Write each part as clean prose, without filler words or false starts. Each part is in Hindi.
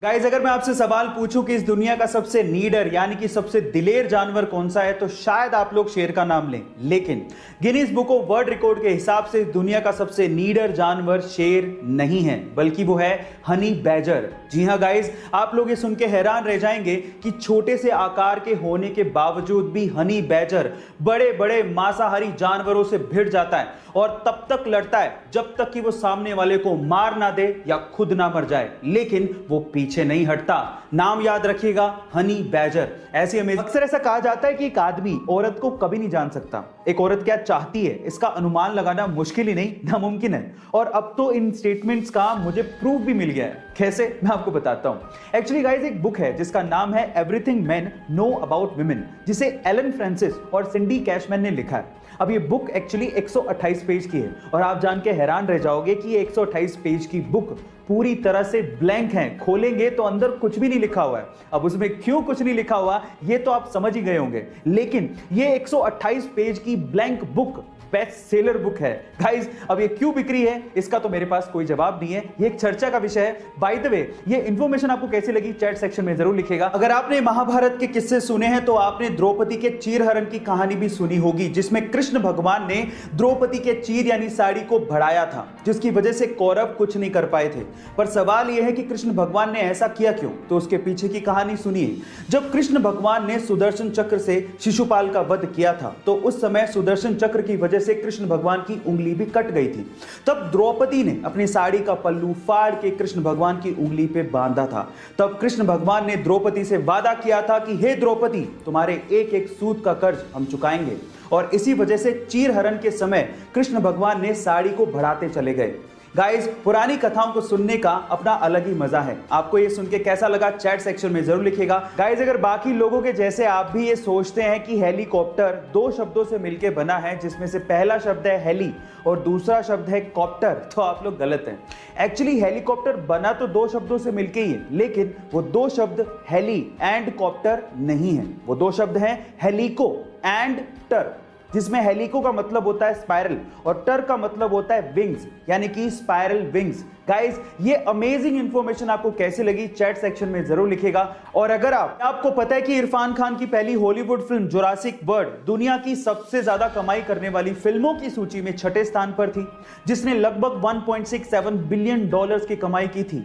गाइज, अगर मैं आपसे सवाल पूछूं कि इस दुनिया का सबसे नीडर यानी कि सबसे दिलेर जानवर कौन सा है तो शायद आप लोग शेर का नाम लें, लेकिन Guinness book of world record के हिसाब से दुनिया का सबसे नीडर जानवर शेर नहीं है, बल्कि वो है हनी बैजर। जी हां गाइज, आप लोग ये सुन के हैरान रह जाएंगे कि छोटे से आकार के होने के बावजूद भी हनी बैजर बड़े बड़े मांसाहारी जानवरों से भिड़ जाता है और तब तक लड़ता है जब तक कि वो सामने वाले को मार ना दे या खुद ना मर जाए, लेकिन वो पीछे नहीं हटता। नाम याद रखिएगा, हनी बैजर। ऐसी अक्सर ऐसा कहा जाता है कि एक आदमी औरत को कभी नहीं जान सकता। एक औरत क्या चाहती है इसका अनुमान लगाना मुश्किल ही नहीं नामुमकिन है, और अब तो इन स्टेटमेंट्स का मुझे प्रूफ भी मिल गया है। कैसे, मैं आपको बताता हूं। एक्चुअली गाइस, एक बुक है जिसका नाम है everything main know about women, जिसे एलन फ्रांसिस और सिंडी कैशमैन ने लिखा है। अब ये बुक एक्चुअली 128 पेज की है और आप जान के हैरान रह जाओगे कि ये 128 पेज की बुक पूरी तरह से ब्लैंक है। खोलेंगे तो अंदर कुछ भी नहीं लिखा हुआ है। अब उसमें क्यों कुछ नहीं लिखा हुआ ये तो आप समझ ही गए होंगे, लेकिन ये 128 पेज की blank book best seller book है। गाइस, अब ये क्यों बिक रही है इसका तो मेरे पास कोई जवाब नहीं है, ये एक चर्चा का विषय है। बाय द वे, ये इंफॉर्मेशन आपको कैसी लगी चैट सेक्शन में जरूर लिखिएगा। अगर आपने महाभारत के किस्से सुने हैं तो आपने द्रौपदी के चीरहरण की कहानी भी सुनी होगी, जिसमें कृष्ण भगवान ने द्रौपदी के चीर यानी साड़ी को बढ़ाया था, जिसकी वजह से कौरव कुछ नहीं कर पाए थे। पर सवाल यह है कि कृष्ण भगवान ने ऐसा किया क्यों, तो उसके पीछे की कहानी सुनिए। जब कृष्ण भगवान ने सुदर्शन चक्र से शिशुपाल का वध किया था तो उस समय सुदर्शन चक्र की वजह से कृष्ण भगवान की उंगली भी कट गई थी। तब द्रौपदी ने अपनी साड़ी का पल्लू फाड़ के कृष्ण भगवान की उंगली पे बांधा था। तब कृष्ण भगवान ने द्रौपदी से वादा किया था कि हे द्रौपदी, तुम्हारे एक एक सूत का कर्ज हम चुकाएंगे, और इसी वजह से चीरहरण के समय कृष्ण भगवान ने साड़ी को बढ़ाते चले गए। गाइस, पुरानी कथाओं को सुनने का अपना अलग ही मजा है। आपको ये सुन के कैसा लगा चैट सेक्शन में जरूर लिखिएगा। गाइस, अगर बाकी लोगों के जैसे आप भी ये सोचते हैं कि हेलीकॉप्टर दो शब्दों से मिलकर बना है, जिसमें से पहला शब्द है हेली और दूसरा शब्द है कॉप्टर, तो आप लोग गलत हैं। एक्चुअली हेलीकॉप्टर बना तो दो शब्दों से मिलकर ही है, लेकिन वो दो शब्द हेली एंड कॉप्टर नहीं है। वो दो शब्द हैं हेलिको एंड टर, जिसमें हेलिको का मतलब होता है स्पाइरल और टर का मतलब होता है विंग्स, यानी कि स्पाइरल विंग्स। गाइस, ये अमेजिंग इंफॉर्मेशन आपको कैसे लगी चैट सेक्शन में जरूर लिखिएगा। और अगर आपको पता है कि इरफान खान की पहली हॉलीवुड फिल्म जुरासिक वर्ल्ड दुनिया की सबसे ज्यादा कमाई करने वाली फिल्मों की सूची में 6ठे स्थान पर थी, जिसने लगभग 1.67 बिलियन डॉलर्स की कमाई की थी।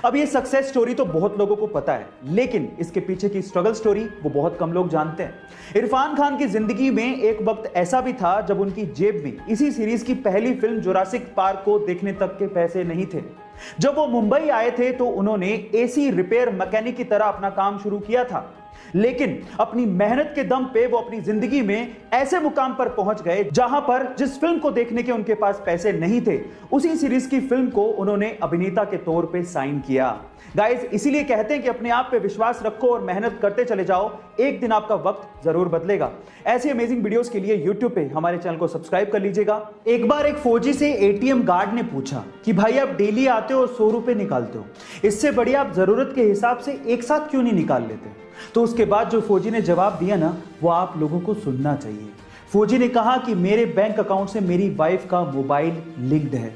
अब ये सक्सेस स्टोरी तो बहुत लोगों को पता है, लेकिन इसके पीछे की स्ट्रगल स्टोरी वो बहुत कम लोग जानते हैं। इरफान खान की जिंदगी में एक वक्त ऐसा भी था जब उनकी जेब में इसी सीरीज की पहली फिल्म जुरासिक पार्क को देखने तक के पैसे नहीं थे। जब वो मुंबई आए थे तो उन्होंने एसी रिपेयर मैकेनिक की तरह अपना काम शुरू किया था, लेकिन अपनी मेहनत के दम पे वो अपनी जिंदगी में ऐसे मुकाम पर पहुंच गए जहां पर जिस फिल्म को देखने के उनके पास पैसे नहीं थे, उसी सीरीज की फिल्म को उन्होंने अभिनेता के तौर पे साइन किया। गाइस, इसीलिए कहते हैं कि अपने आप पे विश्वास रखो और मेहनत करते चले जाओ, एक दिन आपका वक्त जरूर बदलेगा। ऐसी अमेजिंग वीडियोस के लिए YouTube पे हमारे चैनल को सब्सक्राइब कर लीजिएगा। एक बार एक फौजी से ATM गार्ड ने पूछा कि भाई, आप डेली आते हो और 100 रुपए निकालते हो, इससे बढ़िया आप जरूरत के हिसाब से एक साथ क्यों नहीं निकाल लेते? तो उसके बाद जो फौजी ने जवाब दिया ना, वो आप लोगों को सुनना चाहिए। फौजी ने कहा कि मेरे बैंक अकाउंट से मेरी वाइफ का मोबाइल लिंक्ड है।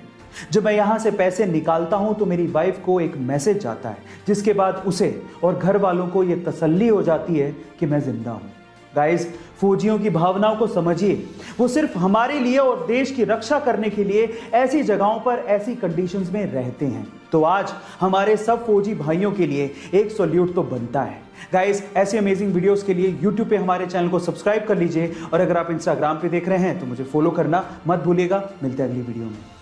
जब मैं यहां से पैसे निकालता हूं तो मेरी वाइफ को एक मैसेज जाता है, जिसके बाद उसे और घर वालों को यह तसल्ली हो जाती है कि मैं जिंदा हूं। गाइस, फौजियों की भावनाओं को समझिए। वो सिर्फ हमारे लिए और देश की रक्षा करने के लिए ऐसी जगहों पर ऐसी कंडीशंस में रहते हैं। तो आज हमारे सब फौजी भाइयों के लिए एक सैल्यूट तो बनता है। गाइस, ऐसी अमेजिंग वीडियोस के लिए YouTube पे हमारे चैनल को सब्सक्राइब कर लीजिए, और अगर आप Instagram पे देख रहे हैं तो मुझे फॉलो करना मत भूलिएगा। मिलते हैं अगली वीडियो में।